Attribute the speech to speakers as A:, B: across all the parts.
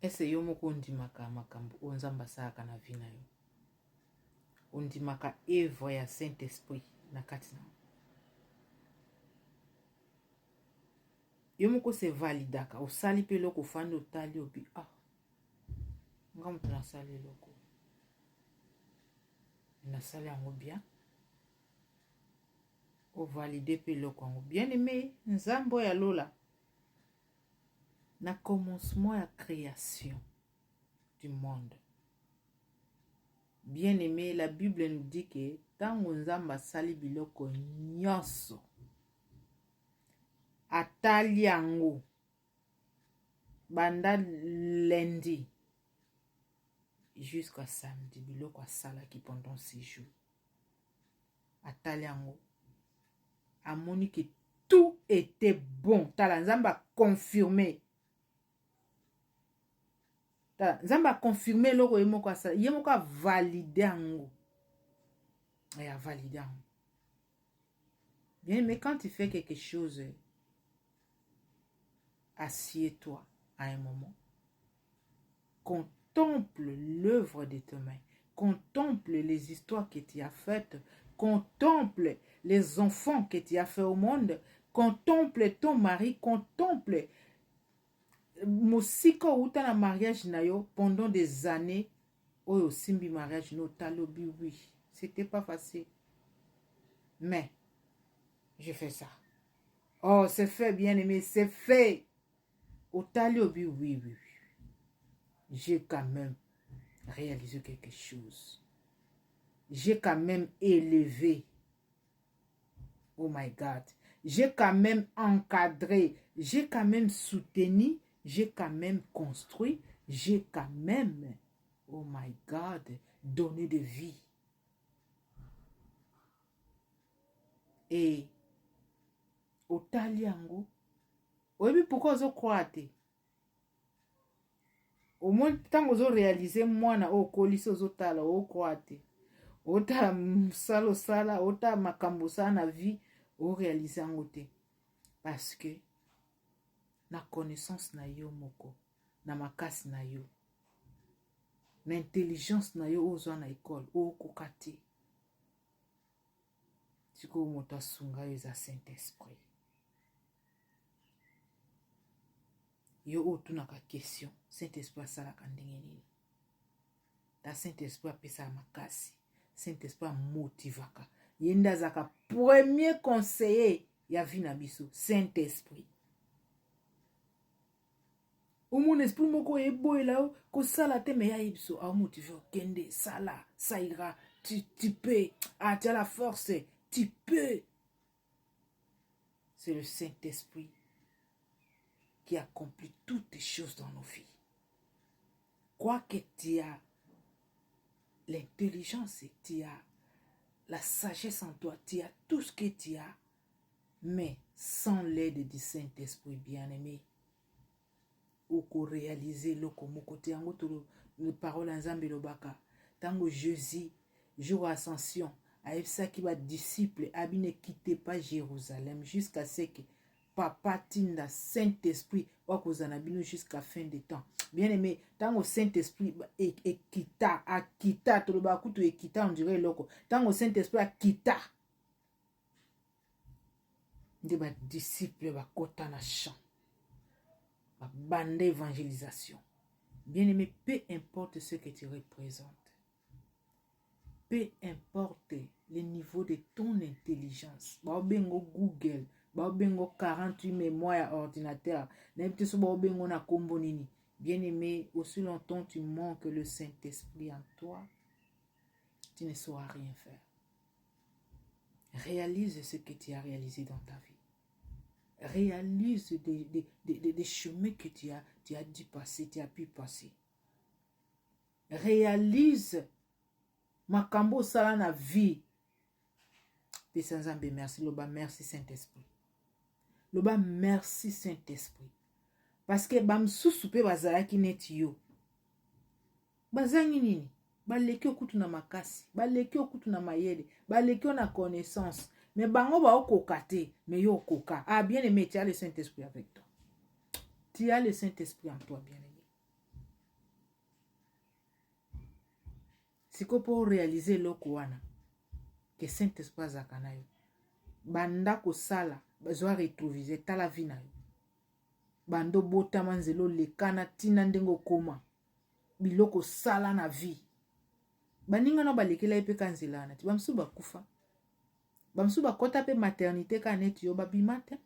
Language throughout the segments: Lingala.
A: ese yo moko ondimaka makambo oyo nzambe asalaka na vi na yo, ondimaka evre ya saint esprit na kati na yo moko se validaka osali mpe eloko ofandi otali obi nga moto nasali eloko nasali yango bien, ovalide mpe eloko yango bien aimé. Nzambe oyo alola na commencement ya création du monde, bien aimé, la Bible nous dit que tango nzambe asali biloko nyonso atali yango banda lundi jusqu'à samedi, biloko asalaki pendant 6 jours, atali yango amoni que tout était bon. Tala nzambe a confirmé, tala nzambe a confirmé loko ye moko asala, ye moko a validé yango, et a validé yango. Bien, mais quand tu fais quelque chose, assieds-toi à un moment, contemple l'œuvre de tes mains, contemple les histoires que tu as faites, contemple les enfants que tu as fait au monde, contemple ton mari, contemple mosika outa na mariage na yo pendant des années. Oyo simbi mariage no talobi, oui, c'était pas facile, mais je fais ça. Oh, c'est fait, bien aimé, c'est fait. Au talobi, oui, oui, j'ai quand même réalisé quelque chose. J'ai quand même élevé. Oh my God. J'ai quand même encadré. J'ai quand même soutenu. J'ai quand même construit. J'ai quand même, oh my God, donné de vie. Et au taliango, oui, pourquoi vous croyez? Au moins, tant que vous réalisez, moi, na o kolisi ozotala o croate. Ota salo sala, ota makambo sa na vie, o réaliser en côté. Parce que na connaissance na yo moko, na makasi na yo, na intelligence na yo ozo na école, o kokate. Tiko moto asunga yo za Saint-Esprit. Yo otunaka question, Saint-Esprit asalaka ndenge nini? Ta Saint-Esprit apesa makasi, Saint-Esprit motivaka. Yenda zaka premier conseiller ya vie na biso, Saint-Esprit. Mon esprit moko ebo ela ko sala te me ya ibso a motivé kende sala, ça ira, tu peux, tu as la force, tu peux. C'est le Saint-Esprit qui accomplit toutes les choses dans nos vies. Quoi que tu as l'intelligence, tu as la sagesse en toi, tu as tout ce que tu as, mais sans l'aide du Saint-Esprit bien-aimé, ou qu'on réalise le côté en autre le parole en Zambie lobaka. Tango Jésus, jour ascension, avec ça qui va disciple, abi ne quittez pas Jérusalem jusqu'à ce que Papa tinda Saint-Esprit wakozanabino jusqu'à fin des temps. Bien aimé, tant au Saint-Esprit et quitta, a quitta, tout le bas couteau et quitta, on dirait loco. Tant au Saint-Esprit a quitta, de ma disciple va kota na champ, ma bande évangélisation. Bien aimé, peu importe ce que tu représentes, peu importe le niveau de ton intelligence, ba bengo Google, ba bengo 48 mémoire à ordinateur, n'importe so ba bengo na kombo nini. Bien aimé, aussi longtemps tu manques le Saint-Esprit en toi, tu ne sauras rien faire. Réalise ce que tu as réalisé dans ta vie. Réalise des chemins que tu as dû passer, tu as pu passer. Réalise makambo sala na vie. Pesa nzambe merci, loba merci Saint-Esprit. Loba merci Saint-Esprit. Parce que bamsusu pe bazalaki neti yo. Bazangi nini? Baleki okutu na makasi, baleki okutu na mayele, baleki na connaissance. Mais bango ba okoka te, mais yo okoka. Ah bien aimé, tu as le Saint-Esprit avec toi. Tu as le Saint-Esprit en toi, bien aimé. siko pour réaliser eloko wana que Saint-Esprit azaka na yo banda kosala bazwa retrouviser tala vie na yo bando botama nzelo lekana tina ndenge okoma biloko sala na vie baninga na balekela epe kanzela wana ti bamsu bakufa bamsu bakota pe maternité ka neti yo babima te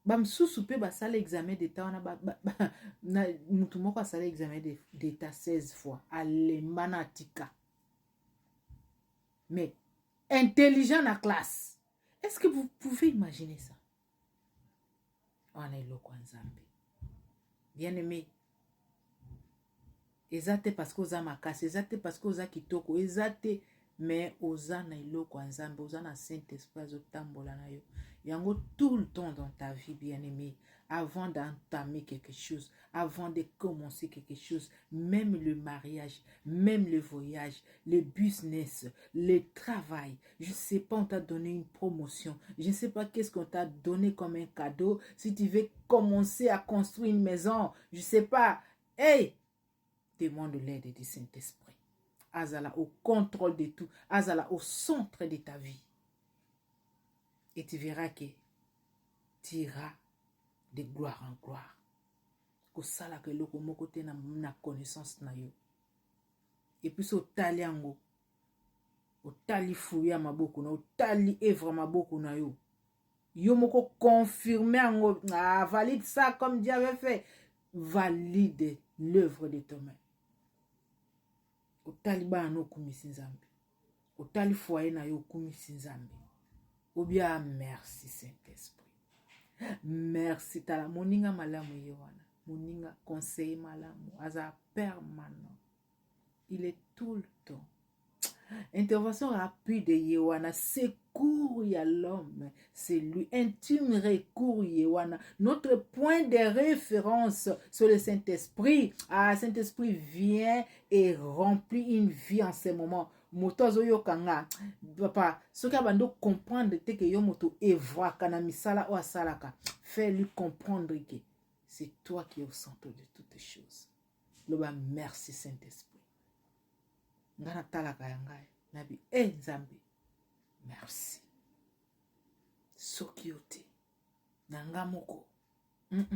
A: bamsusu pe basala examen d'état wana na mutu moko asala examen d'état 16 fois alemba na atika mais intelligent na classe. Est-ce que vous pouvez imaginer ça? On est là, Nzambe. Bien aimé. Ezate parce que oza makasi, ezate parce que oza kitoko, ezate mais oza na iloko Nzambe, oza na Saint-Esprit azotambola na yo. Yango tout le temps dans ta vie, bien aimé, avant d'entamer quelque chose, avant de commencer quelque chose, même le mariage, même le voyage, le business, le travail, je ne sais pas, on t'a donné une promotion, je ne sais pas qu'est-ce qu'on t'a donné comme un cadeau, si tu veux commencer à construire une maison, je ne sais pas, hey, demande l'aide du Saint-Esprit. Azala au contrôle de tout, Azala au centre de ta vie. Et tu verras que tu iras de gloire en gloire. Kosala ke loko moko te na connaissance na yo. Et puis au tali yango, au tali fouya maboko na, au tali evra maboko na yo. Yo moko confirmer yango, valide ça comme Dieu avait fait. Valide l'œuvre de tes mains. Au tali ba no kumisi Nzambe. Au tali foyer na yo kumisi Nzambe. Ou bien merci Saint-Esprit. Merci tala moninga malamu yewana. Moninga conseil malamu. Aza permanent. Il est tout le temps. Intervention rapide yewana. Secours ya l'homme. C'est lui. Intime recours yewana. Notre point de référence sur le Saint-Esprit. Ah, Saint-Esprit vient et remplit une vie en ce moment. Moto zo kanga papa ce que bando comprendre te que yo moto evra kana misala o asalaka, fais-lui comprendre que c'est toi qui es au centre de toutes les choses. Loba merci Saint-Esprit. Ngana talaka yangai nabi Nzambe merci soki yote nanga moko na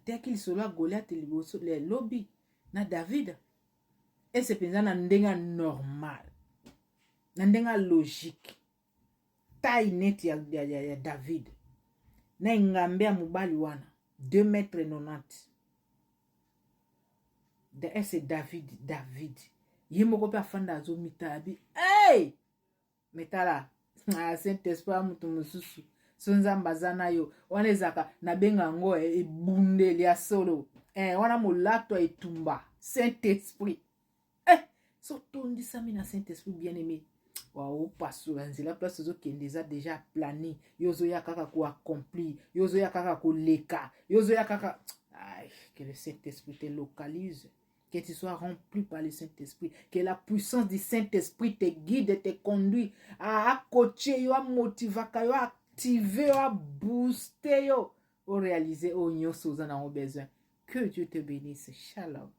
A: teki lisolo Goliath liboso le lobby na David. Et c'est pensant na ndenga normal. Na ndenga logique. Taille net ya David. Na ngambe ya mubali wana. 2,90 m. C'est David. Yemoko pe afanda azo mitabi. Hey! Metala. Saint-Esprit mutu mususu. Sonzamba zana yo. Wana ezaka na benga ngo ebunde lia solo. Wana molato etumba. Saint-Esprit. So tondi sami na Saint-Esprit bien-aimé. Waouh, passo la place déjà déjà plané. Yozo ya kaka ko accompli. Yozo ya kaka ko leka. Yozo ya kaka. Aïe, que le Saint-Esprit te localise. Que tu sois rempli par le Saint-Esprit. Que la puissance du Saint-Esprit te guide et te conduit à coacher, à motiver, à activer, à booster, à réaliser au nyon sozana au besoin. Que Dieu te bénisse. Shalom.